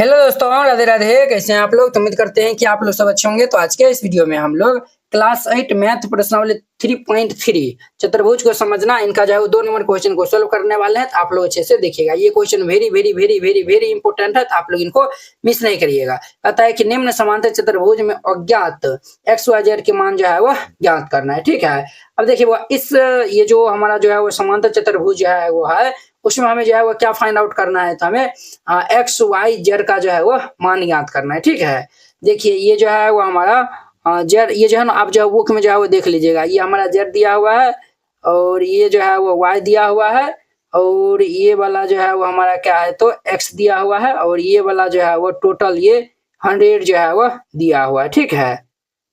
Hello दोस्तों, राधे राधे। कैसे हैं आप लोग? तो उम्मीद करते हैं कि आप लोग सब अच्छे होंगे। तो आज के इस वीडियो में हम लोग क्लास 8 मैथ प्रश्नावली 3.3 चतुर्भुज को समझना, इनका जो है 2 नंबर क्वेश्चन को सोल्व करने वाले हैं। तो आप लोग अच्छे से देखिएगा, ये question very very very very very important है, तो आप लोग इनको मिस नहीं करिएगा। कहता है कि निम्न समांतर चतुर्भुज में अज्ञात एक्स वाई जेड के मान जो है वह ज्ञात करना है। ठीक है, अब देखिए वो ये जो हमारा जो है वो समांतर चतुर्भुज जो है वो है, उसमें हमें जो है वो क्या फाइंड आउट करना है। तो हमें एक्स वाई जेड का जो है वो मान ज्ञात करना है। ठीक है, देखिए ये जो है वो हमारा जेड, ये जो है ना, आप जो बुक में जो है वो देख लीजिएगा, ये हमारा जेड दिया हुआ है और ये जो है वो वाई दिया हुआ है और ये वाला जो है वो हमारा क्या है तो एक्स दिया हुआ है और ये वाला जो है वो टोटल ये 100 जो है वो दिया हुआ है। ठीक है,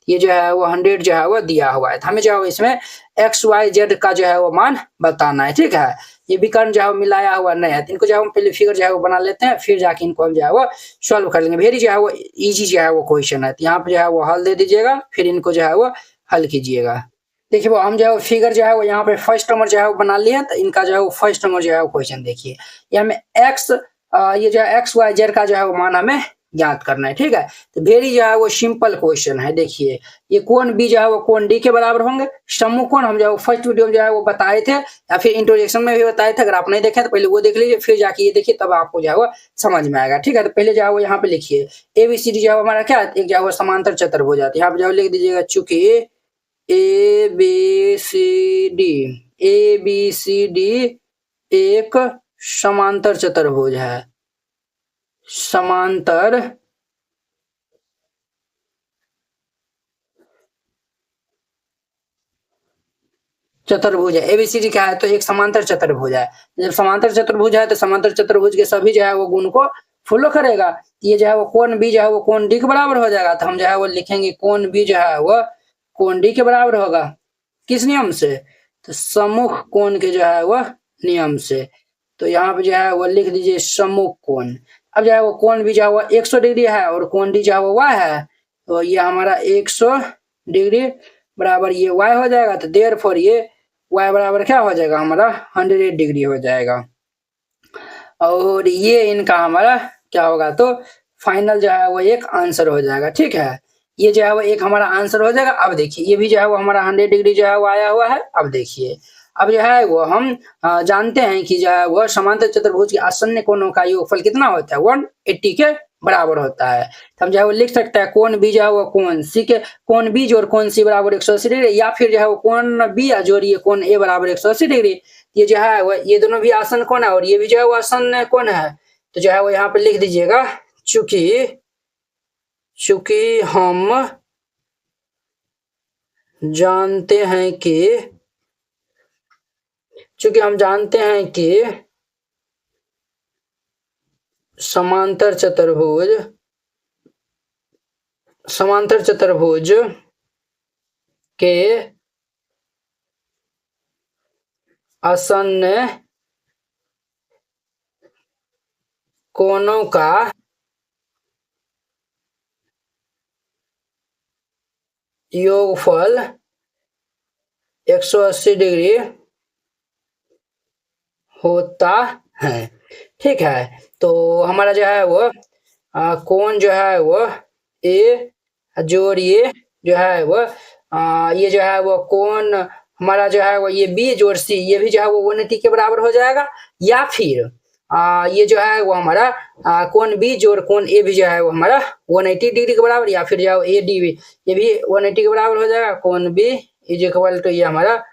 ये जो है वो 100 जो है वो दिया हुआ है। हमें जो है इसमें एक्स वाई जेड का जो है वो मान बताना है। ठीक है, ये विकर्ण जो है मिलाया हुआ नहीं है, तो इनको जो है हम पहले फिगर जो है वो बना लेते हैं, फिर जाके इनको हम जो है वो सॉल्व कर लेंगे। वेरी जो है वो इजी जो है वो क्वेश्चन है, तो यहाँ पे जो है वो हल दे दीजिएगा, फिर इनको जो है वो हल कीजिएगा। देखिए वो हम जो है फिगर जो है वो यहाँ पे फर्स्ट नंबर जो है वो बना लिया, तो इनका जो है वो फर्स्ट नंबर जो है वो क्वेश्चन देखिए, ये हमें ये जो है एक्स वाई जेड का जो है वो मान हमें ज्ञात करना है। ठीक है, तो वेरी जो है वो सिंपल क्वेश्चन है। देखिए ये कोण बी जो है वो कोण डी के बराबर होंगे। समूह कोण हम जो है फर्स्ट वीडियो में जो है वो बताए थे, या फिर इंट्रोडक्शन में भी बताए थे। अगर आप नहीं देखे तो पहले वो देख लीजिए, फिर जाके ये देखिए, तब आपको जो है वो समझ में आएगा। ठीक है, तो पहले जो है वो यहाँ पे लिखिए ABCD जो है हमारा क्या है, एक जो है वो समांतर चतुर्भुज है। यहाँ पे जो लिख दीजिएगा, चूंकि ABCD एक समांतर चतुर्भुज है, समांतर चतुर्भुज है। ABCD क्या है तो एक समांतर चतुर्भुज है। जब समांतर चतुर्भुज है तो समांतर चतुर्भुज के सभी जो है वो गुण को फॉलो करेगा। ये जो है वो कोण बी जो है वो कोण डी के बराबर हो जाएगा। तो हम जो है वो लिखेंगे कोण बी जो है वो कोण डी के बराबर होगा। किस नियम से? तो सम्मुख कोण के जो है वो नियम से। तो यहाँ पे जो है वो लिख दीजिए सम्मुख कोण। अब जो है वो कोण बी जो है वो 100 डिग्री है और कोण डी जो है वो y है, तो ये हमारा 100 डिग्री बराबर ये y हो जाएगा। तो देयरफॉर ये y बराबर क्या हो जाएगा हमारा 100 डिग्री हो जाएगा। और ये इनका हमारा क्या होगा तो फाइनल जो है वो एक आंसर हो जाएगा। ठीक है, ये जो है वो एक हमारा आंसर हो जाएगा। अब देखिए ये भी जो है वो हमारा 100 डिग्री जो है वो आया हुआ है। अब देखिए, अब जो है वो हम जानते हैं कि जो है वो समांतर चतुर्भुज के आसन्न कोणों का योगफल कितना होता है, 180 के बराबर होता है। तो हम जो है वो लिख सकते हैं कोण बी जो है वो कोण सी के कोण बी जोड़ कोण सी बराबर 180 डिग्री, या फिर जो है वो कोण बी जोड़िए कोण ए बराबर 180 डिग्री। ये जो है वो ये दोनों भी आसन कोण है और ये भी जो है वो आसन कोण है। तो जो है वो यहाँ पे लिख दीजिएगा, चूंकि हम जानते हैं कि समांतर चतुर्भुज के आसन्न कोणों का योगफल 180 डिग्री होता है। ठीक है, तो हमारा जो है वो कोण जो है वो ए जोड़िए जो है वो ये जो है वो कोण हमारा जो है वो ये बी जोड़ सी, ये भी जो है वो 180 के बराबर हो जाएगा। या फिर ये जो है वो हमारा कोण बी जोड़ कोण ए भी जो है वो हमारा 180 डिग्री के बराबर, या फिर जो है ए डी भी ये भी 180 के बराबर हो जाएगा। कोण बी इज इक्वल टू ये हमारा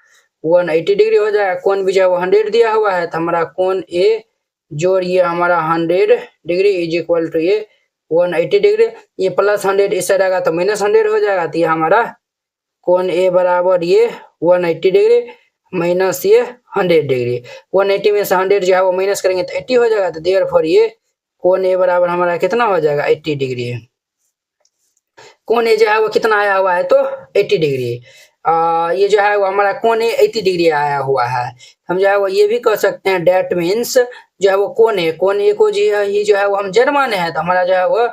180 डिग्री हो जाएगा। कोण बी जो है वो 100 दिया हुआ है, तो हमारा कोण ए जोड़ ये हमारा 100 डिग्री इज इक्वल टू ये 180 डिग्री। ये प्लस 100 इस साइड आएगा तो माइनस 100 हो जाएगा। तो ये हमारा कोण ए बराबर ये 180 डिग्री माइनस ये 100 डिग्री। 180 में से 100 जो है वो माइनस करेंगे तो 80 हो जाएगा। तो देयरफॉर ये कोण ए बराबर हमारा कितना हो जाएगा 80 डिग्री। कोण ए जो है वो कितना आया हुआ है तो 80 डिग्री। ये जो है वो हमारा कोण ए 80 डिग्री आया हुआ है। हम जो है वो ये भी कह सकते हैं डेट मीन्स जो है वो कोण ए को जो है वो हम जेड माने हैं, तो हमारा जो है वो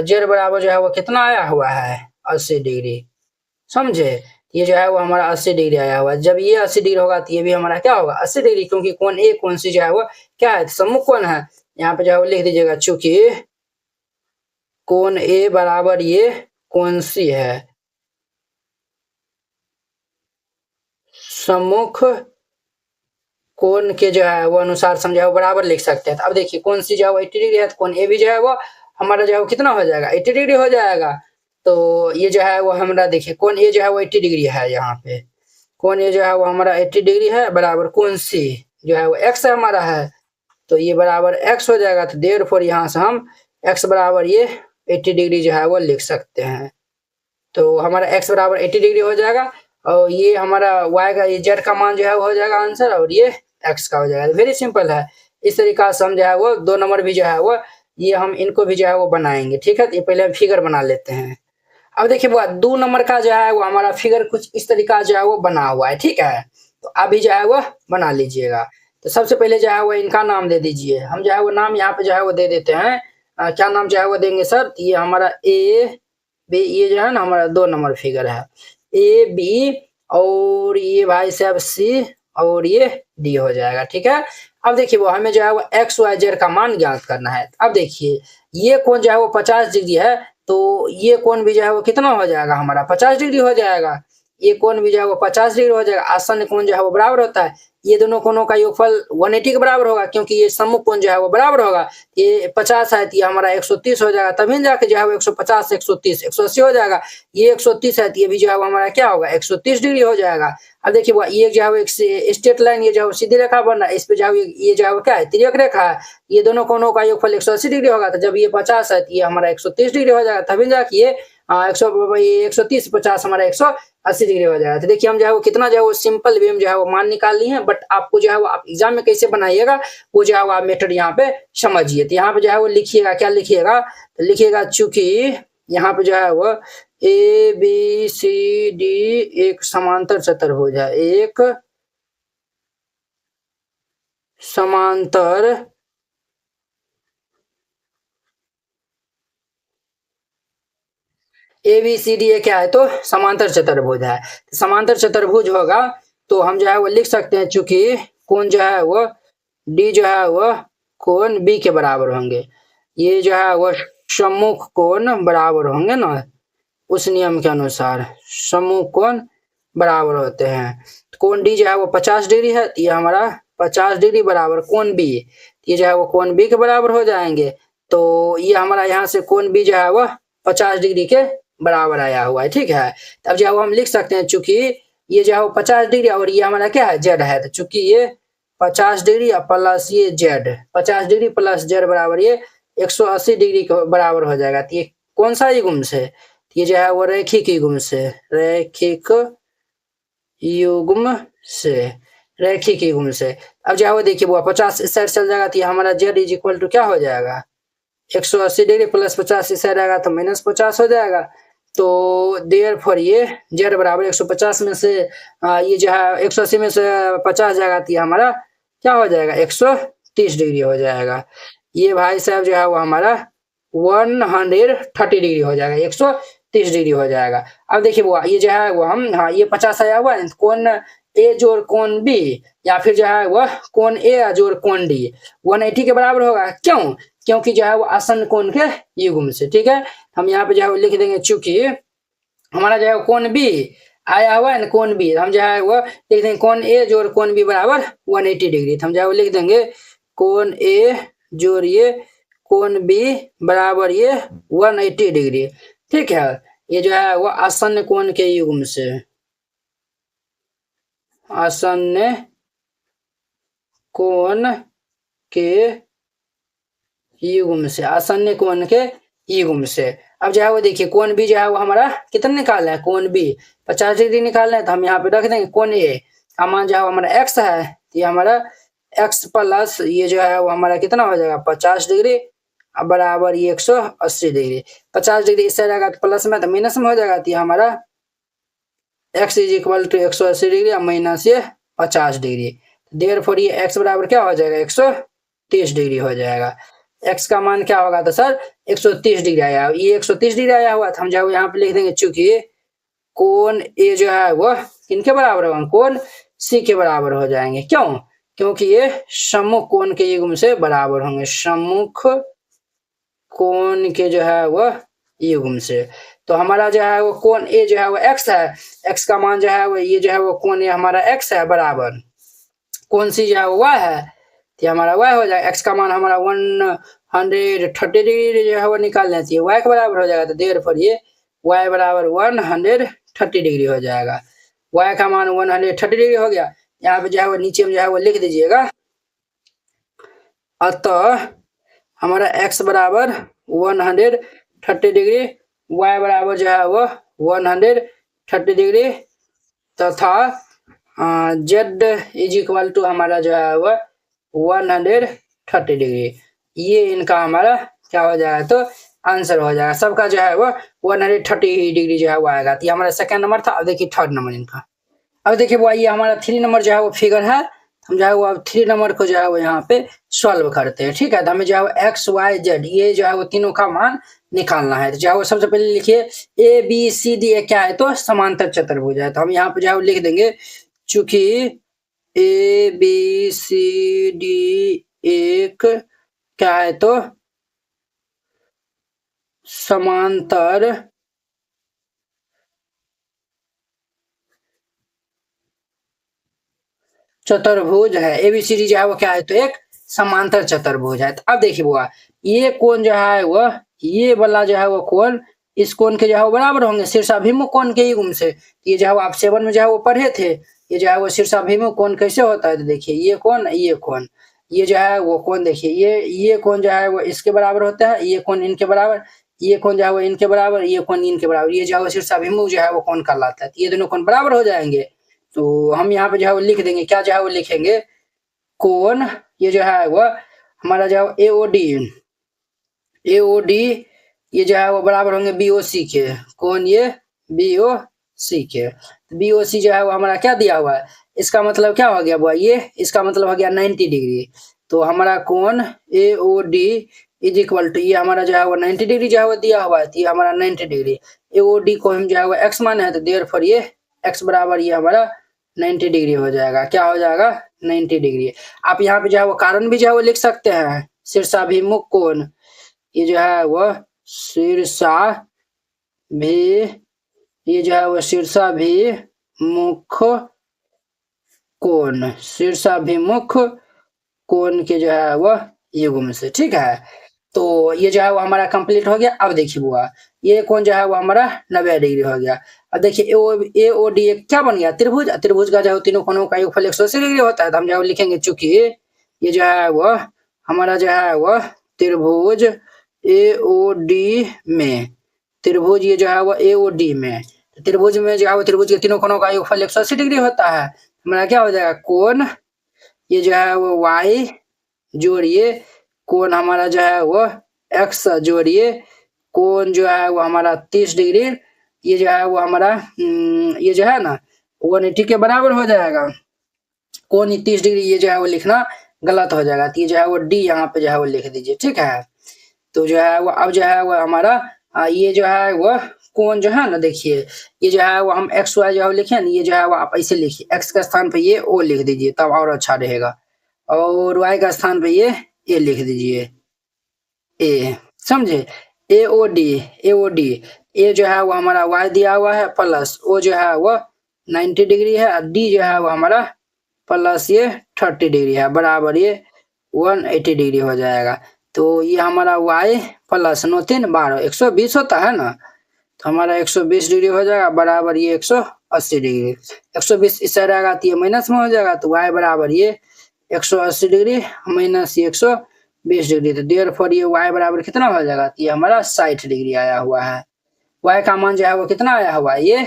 जेड बराबर जो है वो कितना आया हुआ है 80 डिग्री। समझे, ये जो है वो हमारा 80 डिग्री आया हुआ है। जब ये 80 डिग्री होगा तो ये भी हमारा क्या होगा 80 डिग्री, क्योंकि कोण ए कोण सी जो है वो क्या है सम्मुख कोण है। यहाँ पे जो है वो लिख दीजिएगा, चूंकि कोण ए बराबर ये कोण सी है, सम्मुख कोण के जो है वो अनुसार समझा वो बराबर लिख सकते हैं। तो अब देखिए कौन सी जो है वो 80 डिग्री है, तो कोण ए भी जो है वो हमारा जो है वो कितना हो जाएगा 80 डिग्री हो जाएगा। तो ये जो है वो हमारा देखिए कोण ए जो है वो 80 डिग्री है, यहाँ पे कोण ए जो है वो हमारा 80 डिग्री है बराबर कोण सी जो है वो x हमारा है, तो ये बराबर x हो जाएगा। तो देयरफॉर यहाँ से हम x बराबर ये 80 डिग्री जो है वो लिख सकते हैं। तो हमारा x बराबर 80 डिग्री हो जाएगा और ये हमारा y का ये z का मान जो है वो हो जाएगा आंसर, और ये x का हो जाएगा। वेरी सिंपल है। इस तरीका से हम जो है वो 2 नंबर भी जो है वो ये हम इनको भी जो है वो बनाएंगे। ठीक है, तो ये पहले हम फिगर बना लेते हैं। अब देखिए वो 2 नंबर का जो है वो हमारा फिगर कुछ इस तरीका जो है वो बना हुआ है। ठीक है, तो अभी जो है वो बना लीजिएगा। तो सबसे पहले जो है वो इनका नाम दे दीजिए। हम जो है वो नाम यहाँ पे जो है वो दे देते हैं। क्या नाम जो है वो देंगे सर, ये हमारा ए बी, ये जो है ना हमारा 2 नंबर फिगर है ए बी, और ये भाई साहब सी, और ये डी हो जाएगा। ठीक है, अब देखिए वो हमें जो है वो एक्स वाई जेड का मान ज्ञात करना है। अब देखिए ये कोण जो है वो 50 डिग्री है, तो ये कोण भी जो है वो कितना हो जाएगा हमारा 50 डिग्री हो जाएगा। ये कोण भी जो है वो 50 डिग्री हो जाएगा। आसन कोण जो है वो बराबर होता है, ये दोनों कोणों का योगफल 180 के बराबर होगा, क्योंकि ये सम्मुख कोण जो है वो बराबर होगा। ये 50 है तो ये हमारा 130 हो जाएगा, तभी जाके जो है वो 150 130 180 हो जाएगा। ये 130 है तो ये भी जो है वो हमारा क्या होगा 130 डिग्री हो जाएगा। अब देखिए वो ये जो है वो एक स्ट्रेट लाइन, ये जो है सीधी रेखा बन रहा है, इस पे जो है ये जो है वो क्या है तिर्यक रेखा है। ये दोनों कोणों का योगफल 180 डिग्री होगा, तो जब ये 50 है तो ये हमारा 130 डिग्री हो जाएगा, तभी जाके ये 130 50 हमारा 180 डिग्री हो जाएगा। तो देखिए हम जो है वो कितना जो है वो सिंपल वे में जो है वो मान निकाल ली है। बट आपको जो है वो आप एग्जाम में कैसे बनाइएगा वो जो है वो आप मेथड यहाँ पे समझिए। तो यहाँ पे जो है वो लिखिएगा, क्या लिखिएगा, तो लिखिएगा चूंकि यहाँ पे जो है वो ए बी सी डी एक समांतर चतुर्भुज है, एक समांतर ए बी सी डी क्या है, तो समांतर चतुर्भुज है। समांतर चतुर्भुज होगा तो हम जो है वो लिख सकते हैं चूंकि कोण जो है वो डी जो है वो कोण बी के बराबर होंगे। ये जो है वो सम्मुख कोण बराबर होंगे ना, उस नियम के अनुसार सम्मुख कोण बराबर होते हैं। कोण डी जो है वो 50 डिग्री है, ये हमारा 50 डिग्री बराबर कोण बी, ये जो है वो कोण बी के बराबर हो जाएंगे। तो ये हमारा यहाँ से कोण बी जो है वो 50 डिग्री के बराबर आया हुआ है। ठीक है, तब जो है वो हम लिख सकते हैं चूंकि ये जो है वो 50 डिग्री और ये हमारा क्या है जेड है, तो चूंकि ये 50 डिग्री प्लस ये जेड 50 डिग्री प्लस जेड बराबर ये 180 डिग्री के बराबर हो जाएगा। तो ये कौन सा युग्म से, ये जो है वो रैखिक युग्म से, रैखिक युग्म से, रैखिक युग्म से। अब जो है वो देखिए वो 50 इस साइड चल जाएगा तो ये हमारा जेड इज इक्वल टू क्या हो जाएगा 180 डिग्री प्लस 50 इस साइड आएगा तो माइनस 50 हो जाएगा। तो देयरफॉर ये जेड बराबर 150 में से ये जो है 180 में से 50 जाएगा तो ये हमारा क्या हो जाएगा 130 डिग्री हो जाएगा। ये भाई साहब जो है वो हमारा 130 डिग्री हो जाएगा, 130 डिग्री हो जाएगा। अब देखिए वो ये जो है वो हम हाँ ये 50 आया हुआ है, कोण ए जोड़ कोण बी या फिर जो है वह कोण ए जोड़ कोण डी 180 के बराबर होगा। क्यों, क्योंकि जो है वो आसन कोण के युग्म से। ठीक है, हम यहाँ पे जो है लिख देंगे चूंकि हमारा जो है कोण बी आया हुआ है ना कोण बी, हम जो है वो लिख देंगे कोण ए जोड़ कोण बी बराबर 180 डिग्री। हम जो है वो लिख देंगे कोण ए जोड़ ये कोण बी बराबर ये 180 डिग्री। ठीक है, ये जो है वो आसन्न कोण के युग्म से, आसन्न कोण के युग्म से, आसन्न कोण के युग्म से। अब जो है वो देखिए कोण बी जो है वो हमारा कितना निकालना है, कोण बी 50 डिग्री निकालना है। तो हम यहाँ पे रख देंगे कोण ए का मान जो है हमारा एक्स है, तो ये हमारा एक्स प्लस ये जो है वो हमारा कितना हो जाएगा 50 डिग्री बराबर ये 180 डिग्री। 50 डिग्री इस साइड आएगा तो प्लस में तो माइनस में हो जाएगा, तो हमारा x is equal to 180 degree और माइनस ये 50 डिग्री। देयरफॉर ये x बराबर क्या हो जाएगा 130 डिग्री हो जाएगा। x का मान क्या होगा तो सर 130 डिग्री आया, ये 130 डिग्री आया हुआ था। हम जो यहाँ पे लिख देंगे चूंकि कोण ए जो है वो किनके बराबर होगा, कोण सी के बराबर हो जाएंगे। क्यों, क्योंकि ये सम्मुख कोण के युग्म से बराबर होंगे, सम्मुख कोण के जो है वो युग्म से। तो हमारा जो है वो कोण ए जो है वो x है, x का मान जो है वो ये जो है वो कोण ए हमारा x है बराबर कोण सी जो है वो y है, तो हमारा y हो जाएगा। x का मान हमारा 130 डिग्री जो है वो निकाल लेते हैं, y के बराबर हो जाएगा। तो देर पर ये y बराबर 130 डिग्री हो जाएगा। y का मान 130 डिग्री हो गया। यहाँ पे जो है वो नीचे में जो है वो लिख दीजिएगा। अतः हमारा x बराबर 130 डिग्री, y बराबर जो है वो 130 डिग्री तथा z इज इक्वल टू हमारा जो है वो 130 डिग्री। ये इनका हमारा क्या हो जाएगा, तो आंसर हो जाएगा। सबका जो है वो 130 डिग्री जो है वो आएगा। तो ये हमारा सेकंड नंबर था। अब देखिए थर्ड नंबर इनका। अब देखिए वो ये हमारा 3 नंबर जो है वो फिगर है। हम जो है वो अब 3 नंबर को जो है वो यहाँ पे सॉल्व करते हैं, ठीक है। तो हमें जो है वो एक्स वाई जेड ये जो है वो तीनों का मान निकालना है। तो जो है वो सबसे पहले लिखिए ए बी सी डी क्या है, तो समांतर चतुर्भुज है। तो हम यहाँ पे जो है वो लिख देंगे, चूंकि ए बी सी डी एक क्या है, तो समांतर चतुर्भुज है। एबीसीडी जो है वो क्या है, तो एक समांतर चतुर्भुज है। तो अब देखिए बुआ ये कोण जो है वो ये वाला जो है वो कोण इस कोण के जो है वो बराबर होंगे शीर्षाभिमुख कोण के युग्म से। ये जो है वो आप 7 में जो है वो पढ़े थे। ये जो है वो शीर्षाभिमुख कोण कैसे होता है, तो देखिए ये कोण ये जो है वो कोण देखिए ये कोण जो है वो इसके बराबर होता है, ये कोण इनके बराबर, ये कोण जो है वो इनके बराबर, ये कोण इनके बराबर, ये जो है वो शीर्षाभिमुख जो है वो कोण कहलाता है। ये दोनों कोण बराबर हो जाएंगे। तो हम यहाँ पे जो है वो लिख देंगे, क्या जो है वो लिखेंगे, कोण ये जो है वो हमारा जो है एओडी ये जो है वो बराबर होंगे बीओसी के। कौन ये बीओसी के। बीओसी जो है वो हमारा क्या दिया हुआ है, इसका मतलब क्या हो गया बुआ, ये इसका मतलब हो गया 90 डिग्री। तो हमारा कोण एओडी इज इक्वल टू ये हमारा जो है वो 90 डिग्री जो है वो दिया हुआ है। तो ये हमारा 90 डिग्री एओडी को हम जो है वो एक्स माने है, तो देयरफॉर ये एक्स बराबर ये हमारा 90 डिग्री हो जाएगा। क्या हो जाएगा, 90 डिग्री। आप यहाँ पे जो है वो कारण भी जो है वो लिख सकते हैं, शीर्षाभिमुख कोण ये जो है वो शीर्षा भी ये जो है वो शीर्षाभिमुख कोण शीर्षाभिमुख कोण के जो है वो युग्म से, ठीक है। तो ये जो है वो हमारा कंप्लीट हो गया। अब देखिए बुआ ये कोण जो है वो हमारा 90 डिग्री हो गया। अब देखिए ए ओ डी क्या बन गया, त्रिभुज। त्रिभुज का जो है तीनों कोणों का योगफल 180 डिग्री होता है। तो हम जो है लिखेंगे, चूंकि ये जो है वो हमारा जो है वो त्रिभुज एओडी में, त्रिभुज ये जो है वो एओडी में, त्रिभुज में जो है वो त्रिभुज के तीनों कोणों का योगफल 180 डिग्री होता है। हमारा क्या हो जाएगा, कोण ये जो है वो y जोड़िए कोण हमारा जो है वो x जोड़िए कोण जो है वो हमारा 30 डिग्री ये जो है वो हमारा ये जो है ना 180 के बराबर हो जाएगा। कोण 30 डिग्री ये जो है वो लिखना गलत हो जाएगा। तो ये जो है वो डी यहाँ पे जो है वो लिख दीजिए, ठीक है। तो जो है वो अब जो है वो हमारा ये जो है वो कोण जो है ना, देखिए ये जो है वो हम एक्स वाई जो है लिखे ना, ये जो है वो आप ऐसे लिखिए, एक्स के स्थान पे ये ओ लिख दीजिए तब और अच्छा रहेगा, और वाई का स्थान पे ये ए लिख दीजिए, ए समझे। ए ए जो है वो हमारा वाई दिया हुआ है प्लस ओ जो है वो 90 डिग्री है, डी जो है वो हमारा प्लस ये 30 डिग्री है बराबर ये 180 डिग्री हो जाएगा। तो ये हमारा y प्लस 9 3 12 120 होता है ना, तो हमारा 120 डिग्री हो जाएगा बराबर ये 180 डिग्री। 120 इस साइड आएगा तो ये माइनस में हो जाएगा, तो y बराबर ये 180 डिग्री माइनस ये 120 डिग्री। तो देयरफॉर ये y बराबर कितना हो जाएगा, तो ये हमारा 60 डिग्री आया हुआ है। y का मान जो है वो कितना आया हुआ है, ये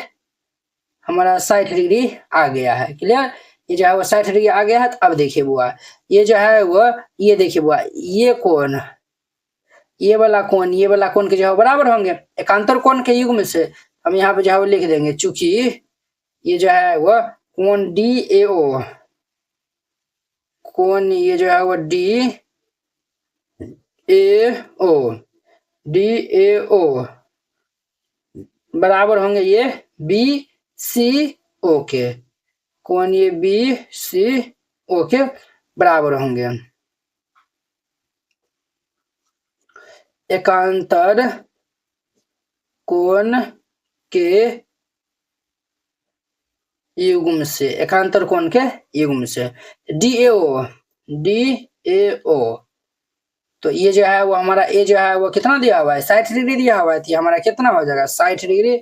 हमारा 60 डिग्री आ गया है। क्लियर, ये जो है वो 60 डिग्री आ गया है। तो अब देखिए बुआ ये जो है वो ये देखिए बुआ ये कोण ये वाला कोण के जो है बराबर होंगे एकांतर कोण के युग्म से। हम यहाँ पे जो है वो लिख देंगे, चूंकि ये जो है वो कोण डी ए ओ कोण ये जो है वो डी ए ओ बराबर होंगे ये बी सी ओ के। कोण ये बी सी ओ के बराबर होंगे। एकांतर कोण के युग्म से, एकांतर कोण के युग्म से, DAO। तो ये जो है वो हमारा ए जो है वो कितना दिया हुआ है, 60 डिग्री दिया हुआ है। तो हमारा कितना हो जाएगा, 60 डिग्री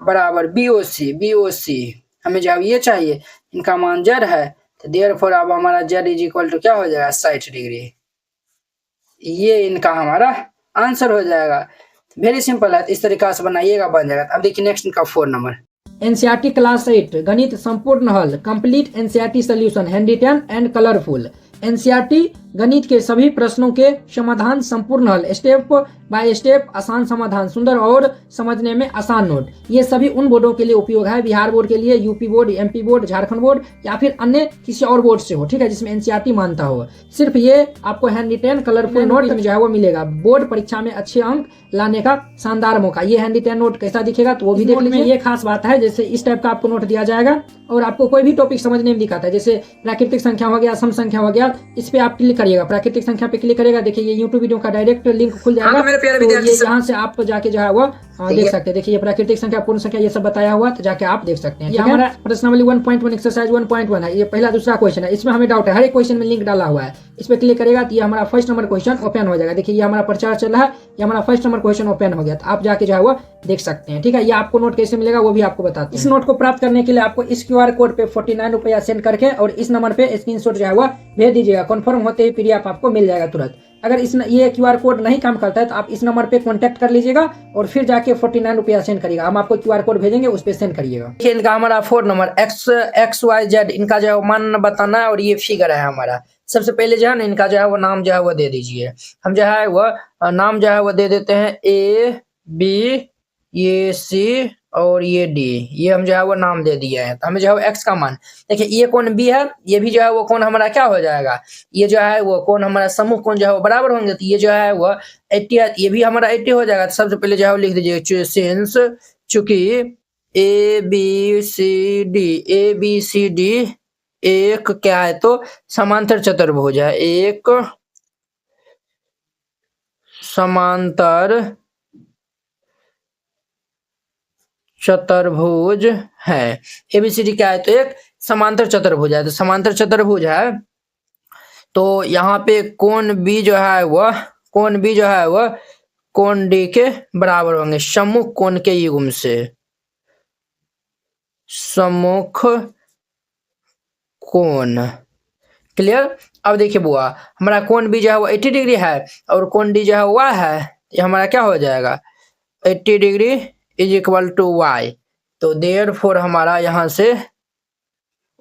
बराबर BOC। हमें जो ये चाहिए, इनका मान Z है, तो देयरफॉर अब हमारा Z इज इक्वल टू क्या हो जाएगा, 60 डिग्री। ये इनका हमारा आंसर हो जाएगा। वेरी सिंपल है, इस तरीका से बनाइएगा, बन जाएगा। अब देखिए नेक्स्ट इनका 4 नंबर, एनसीईआरटी क्लास 8 गणित संपूर्ण हल complete NCERT solution handwritten and colourful. NCERT गणित के सभी प्रश्नों के समाधान संपूर्ण हल, स्टेप बाय स्टेप आसान समाधान, सुंदर और समझने में आसान नोट। ये सभी उन बोर्डों के लिए उपयोग है, बिहार बोर्ड के लिए, UP board, MP board, Jharkhand board या फिर अन्य किसी और बोर्ड से हो, ठीक है, जिसमें एनसीईआरटी मानता हो। सिर्फ ये आपको हैंड रिटन कलरफुल नोट जो है वो मिलेगा। बोर्ड परीक्षा में अच्छे अंक लाने का शानदार मौका। ये हैंड रिटन नोट कैसा दिखेगा तो वो भी देख लीजिए। ये खास बात है, जैसे इस टाइप का आपको नोट दिया जाएगा और आपको कोई भी टॉपिक समझने में दिखाता है, जैसे प्राकृतिक संख्या हो गया, सम संख्या हो गया, इस पे आप क्लिक करिएगा, प्राकृतिक संख्या पे क्लिक करेगा, देखिए ये यूट्यूब वीडियो का डायरेक्ट लिंक खुल जाएगा। तो ये यहाँ से आप जाके जो है वो देख सकते हैं। देखिए ये प्राकृतिक संख्या, पूर्ण संख्या, ये सब बताया हुआ, तो जाके आप देख सकते हैं। ये हमारा प्रश्नावली 1.1 एक्सरसाइज 1.1 है। ये पहला दूसरा क्वेश्चन है, इसमें हमें डाउट है, हर एक क्वेश्चन में लिंक डाला हुआ है। इस पे क्लिक करेगा तो ये हमारा फर्स्ट नंबर क्वेश्चन ओपन हो जाएगा। देखिए ये हमारा प्रचार चल रहा है, ये हमारा फर्स्ट नंबर क्वेश्चन ओपन हो गया, तो आप जाके जो है वो देख सकते हैं, ठीक है। ये आपको नोट कैसे मिलेगा वो भी आपको बताते हैं। इस नोट को प्राप्त करने के लिए आपको इस QR कोड पे 49 रुपया सेंड करके और इस नंबर पे स्क्रीनशॉट जो है वो भेज दीजिएगा। कन्फर्म होते ही PDF आपको मिल जाएगा तुरंत। अगर ये QR कोड नहीं काम करता है तो आप इस नंबर पे कांटेक्ट कर लीजिएगा और फिर जाके 49 रुपया सेंड करिएगा। हम आपको QR कोड भेजेंगे, उस पे सेंड करिएगा। इनका हमारा 4 नंबर XYZ इनका जो है मान बताना है और ये फिगर है हमारा। सबसे पहले जो है ना इनका जो है वो नाम जो है वो दे दीजिए। हम जो है वो नाम जो है वो दे देते हैं AB, ये C और ये D, ये हम जो है वो नाम दे दिए हैं। तो हमें जो है X का मान, देखिए ये कौन B है, ये भी जो है वो कौन हमारा क्या हो जाएगा, ये जो है वो कौन हमारा समूह कौन जो है वो बराबर होंगे, तो ये जो है वो 80, ये भी हमारा 80 हो जाएगा। तो सबसे पहले जो है वो लिख दीजिए सिंस चूंकि ABCD एक क्या है तो समांतर चतुर्भुज है, एक समांतर चतुर्भुज है। ABCD क्या है तो एक समांतर चतुर्भुज है। तो समांतर चतुर्भुज है तो यहाँ पे कोण B जो है वह कोण D के बराबर होंगे सम्मुख कोण के युग्म से, सम्मुख कोण। क्लियर। अब देखिए बुआ हमारा कोण B जो है वो 80 डिग्री है और कोण D जो है Y है, ये हमारा क्या हो जाएगा 80 degree is equal to Y। तो देयरफॉर हमारा यहाँ से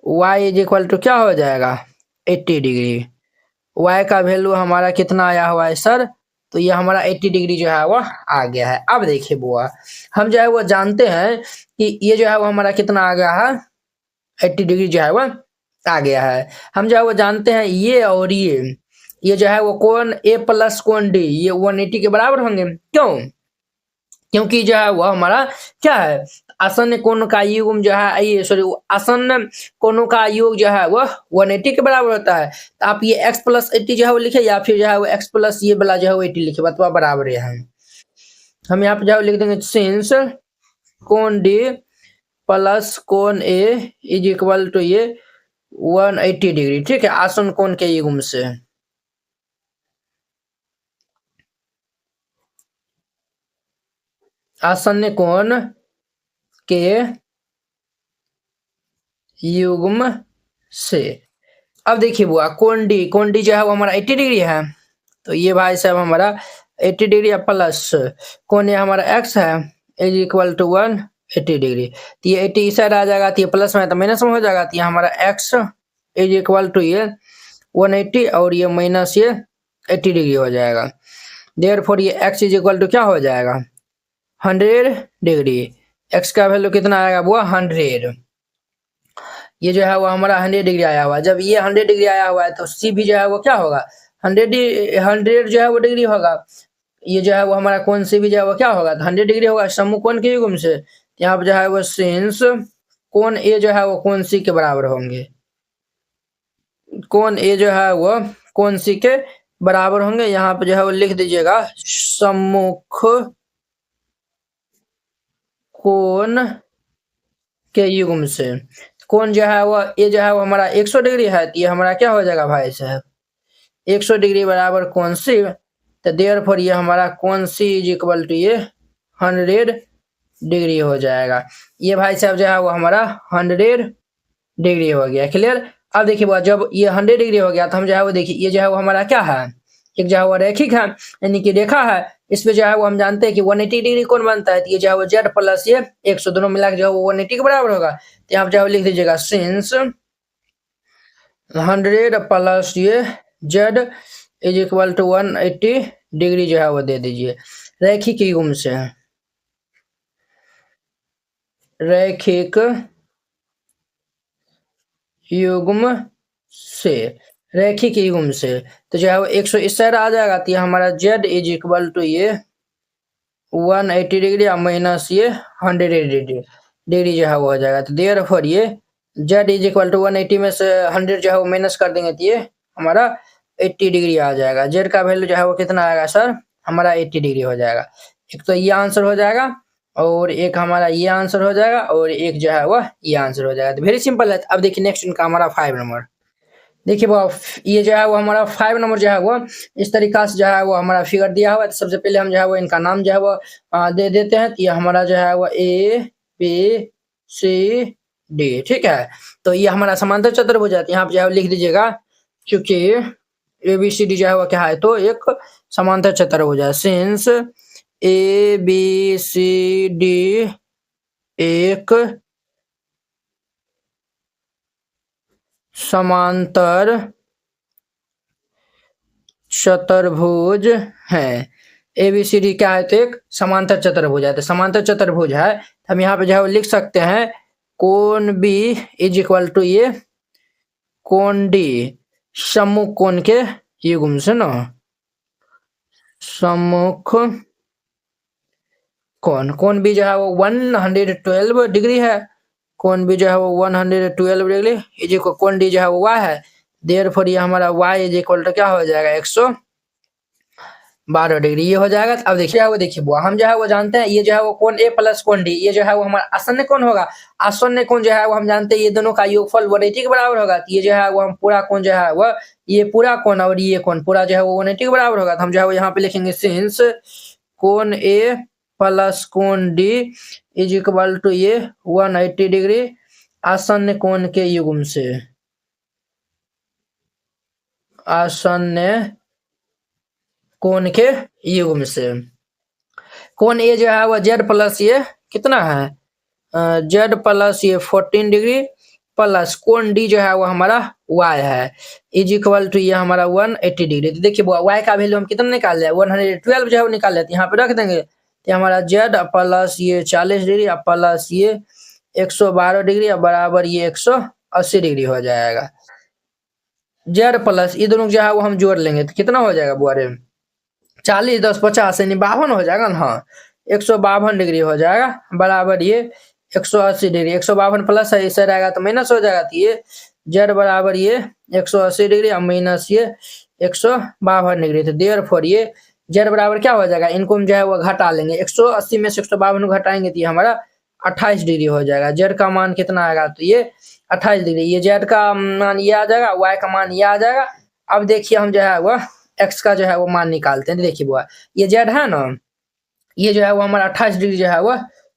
Y इज इक्वल टू क्या हो जाएगा 80 डिग्री। Y का वैल्यू हमारा कितना आया हुआ है सर, तो ये हमारा 80 डिग्री जो है वो आ गया है। अब देखिए बुआ हम जो है वो जानते हैं कि ये जो है वो हमारा कितना आ गया है 80 डिग्री जो है वो आ गया है। हम जो है वो जानते हैं ये और ये जो है वो कोण A प्लस कोण D ये 180 के बराबर होंगे। क्यों, क्योंकि जो है वो हमारा क्या है आसन्न कोण का युग्म जो है ये सॉरी आसन्न कोणों का योग जो है वो 180 के बराबर होता है। तो आप ये x प्लस 80 जो है वो लिखे या फिर जो है वो x प्लस ये वाला जो है वो 80 लिखे, बतवा बराबर है। हम यहाँ पे जो लिख देंगे सिंस कोण D प्लस कोण A इज इक्वल टू ये 180 डिग्री, ठीक है, आसन्न कोण के युग्म से। आसन्न कोण के युग्म से। अब देखिए बुआ कोण D जो है वो हमारा 80 डिग्री है, तो ये भाई साहब हमारा 80 डिग्री प्लस कोण ये हमारा x है इज इक्वल टू 180 डिग्री। तो ये 80 इस साइड आ जाएगा, तो ये प्लस में तो माइनस में हो जाएगा, तो ये हमारा x इज इक्वल टू ये 180 और ये माइनस ये 80 डिग्री हो जाएगा। देयरफॉर ये x इज इक्वल टू क्या हो जाएगा 100 डिग्री। x का वैल्यू कितना आएगा वो 100। ये जो है वो हमारा 100 डिग्री आया हुआ है। जब ये 100 डिग्री आया हुआ है तो C भी जो है वो क्या होगा 100 जो है वो डिग्री होगा। ये जो है वो हमारा कोण C भी जो है वो क्या होगा 100 डिग्री होगा सम्मुख कोण के युग्म से। यहाँ पे जो है वो सिंस कोण A जो है वो कोण C के बराबर होंगे, कोण A जो है वो कोण C के बराबर होंगे, यहाँ पे जो है वो लिख दीजिएगा सम्मुख कोण के युग्म से। कोण जो है वो ये जो है वो हमारा 100 डिग्री है, तो ये हमारा क्या हो जाएगा भाई साहब 100 डिग्री बराबर कोण सी, तो देयरफॉर ये हमारा कोण सी इज इक्वल टू ये 100 डिग्री हो जाएगा। ये भाई साहब जो है वो हमारा 100 डिग्री हो गया। क्लियर। अब देखिए जब ये 100 डिग्री हो गया तो हम जो है वो देखिए ये जो है वो हमारा क्या है, एक जो है वो रैखिक है यानी कि रेखा है। इसमें जो है वो हम जानते हैं कि 180 डिग्री कौन बनता है, तो ये जो है वो जेड प्लस ये 100 दोनों मिला के जो है वो 180 के बराबर होगा। तो यहाँ पे जो है लिख दीजिएगा सिंस 100 प्लस ये Z is equal to 180 degree जो है वो दे दीजिए। रैखिक युग्म से, रैखिक युग्म से, रैखिक युग्म से तो जो है वो 100 इस साइड आ जाएगा, तो ये हमारा जेड इज इक्वल टू ये 180 डिग्री माइनस ये 100 डिग्री जो है वो हो जाएगा। तो देयरफॉर ये जेड इज इक्वल टू 180 में से 100 जो है वो माइनस कर देंगे तो ये हमारा 80 डिग्री आ जाएगा। जेड का वैल्यू जो है वो कितना आएगा सर, हमारा 80 डिग्री हो जाएगा। एक तो ये आंसर हो जाएगा और एक हमारा ये आंसर हो जाएगा और एक जो है वो ये आंसर हो जाएगा। तो वेरी सिंपल है। अब देखिए नेक्स्ट इनका हमारा 5 नंबर। देखिए वो ये जो है वो हमारा 5 नंबर जो है वो इस तरीका से जो है वो हमारा फिगर दिया हुआ है। तो सबसे पहले हम जो है वो इनका नाम जो है वो दे देते हैं। तो ये हमारा जो है वो ए बी सी डी, ठीक है। तो ये हमारा समांतर चतुर्भुज है। यहाँ पे जो है लिख दीजिएगा क्योंकि ए बी सी डी जो है वो क्या है तो एक समांतर चतुर्भुज है। Since A B C D एक समांतर चतुर्भुज है। एबीसीडी क्या है तो एक समांतर चतुर्भुज है। तो समांतर चतुर्भुज है हम यहाँ पे जो है लिख सकते हैं कोण बी इज इक्वल टू ये कोण डी सम्मुख कोण के युग्म से ना, सम्मुख कोण बी जो है वो 112 डिग्री है। कोण बी जो है वो 112 डिग्री इज इक्वल कोण डी जो है वो y है। देयरफॉर ये हमारा y इज इक्वल टू क्या हो जाएगा 112 डिग्री ये हो जाएगा। अब देखिए वो देखिए वो हम जो है वो जानते हैं ये जो है वो कोण ए प्लस कोण डी ये जो है वो हमारा आसन्न कोण होगा। आसन्न कोण जो है वो हम जानते हैं ये दोनों का योगफल 180 के बराबर होगा। तो ये जो है वो हम पूरा कोण जो है वो ये पूरा कोण और ये कोण पूरा जो है वो 180 के बराबर होगा। तो हम जो है वो यहाँ पे लिखेंगे सिंस कोण ए प्लस कोण डी इज इक्वल टू ये 180 डिग्री आसन्न कोण के युग्म से, आसन्न कोण के युग्म से। कोण ए जो है वो जेड प्लस ये कितना है जेड प्लस ये 14 डिग्री प्लस कोण डी जो है वो हमारा y है इज इक्वल टू ये हमारा 180 डिग्री। तो देखिए y का वैल्यू हम कितना निकाल लिया 112 जो है वो निकाल लेते हैं यहाँ पे रख देंगे। तो हमारा जेड प्लस ये 40 डिग्री प्लस ये 112 डिग्री बराबर ये 180 डिग्री हो जाएगा। जेड प्लस ये दोनों जो है वो हम जोड़ लेंगे तो कितना हो जाएगा बुआरे 40 10 50 यानी 52 हो जाएगा ना। हाँ 152 डिग्री हो जाएगा बराबर ये 180 डिग्री 152 प्लस है इससे रहेगा तो माइनस हो जाएगा। तो ये जेड बराबर ये 180 डिग्री और माइनस ये 152 डिग्री। तो देयरफॉर ये जेड बराबर क्या हो जाएगा इनको हम जो है वो घटा लेंगे 180 में से 152 घटाएंगे तो ये हमारा 28 डिग्री हो जाएगा। जेड का मान कितना आएगा तो ये 28 डिग्री। ये जेड का मान ये आ जाएगा वाई का मान ये आ जाएगा। अब देखिए हम जो है वो एक्स का जो है वो मान निकालते हैं। देखिए वो ये जेड है ना ये जो है वो हमारा 28 डिग्री जो है वो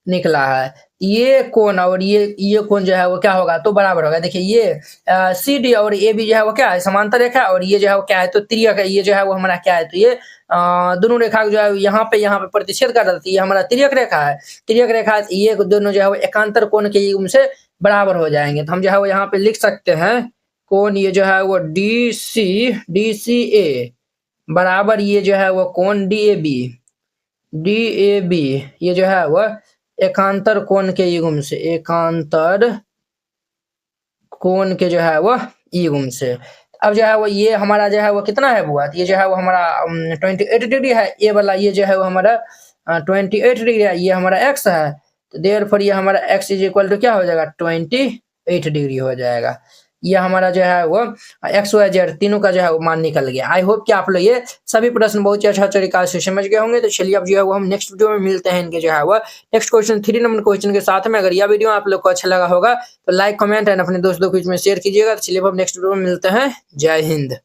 निकला है। ये कोण और ये कोण जो है वो क्या होगा तो बराबर होगा। देखिए ये सी डी और ए बी जो है वो क्या है समांतर रेखा और ये जो है वो क्या है तो त्रियक है। ये जो है वो हमारा क्या है तो ये दोनों रेखा जो है यहाँ पे प्रतिच्छेद कर रहा है। ये हमारा त्रियक रेखा है। त्रियक रेखा ये दोनों जो है वो एकांतर कोण के युग्म से बराबर हो जाएंगे। तो हम जो है वो यहाँ पे लिख सकते हैं कोण ये जो है वो डी सी ए बराबर ये जो है वो कोण डी ए बी ये जो है वो एकांतर कोण के युग्म से, एकांतर कोण के जो है वो युग्म से। अब जो है वो ये हमारा जो है वो कितना है बुआ ये जो है वो हमारा 28 डिग्री है। ये वाला ये जो है वो हमारा 28 डिग्री है। ये हमारा एक्स है तो देयरफॉर ये हमारा एक्स इज इक्वल टू क्या हो जाएगा 28 डिग्री हो जाएगा। ये हमारा जो है वो एक्स वाई जेड तीनों का जो है वो मान निकल गया। आई होप कि आप लोग ये सभी प्रश्न बहुत ही अच्छा तरीका से समझ गए होंगे। तो चलिए अब जो है वो हम नेक्स्ट वीडियो में मिलते हैं इनके जो है वो नेक्स्ट क्वेश्चन 3 नंबर क्वेश्चन के साथ में। अगर यह वीडियो आप लोग को अच्छा लगा होगा तो लाइक कमेंट एंड अपने दोस्तों के बीच में शेयर कीजिएगा। तो चलिए अब नेक्स्ट वीडियो में मिलते हैं। जय हिंद।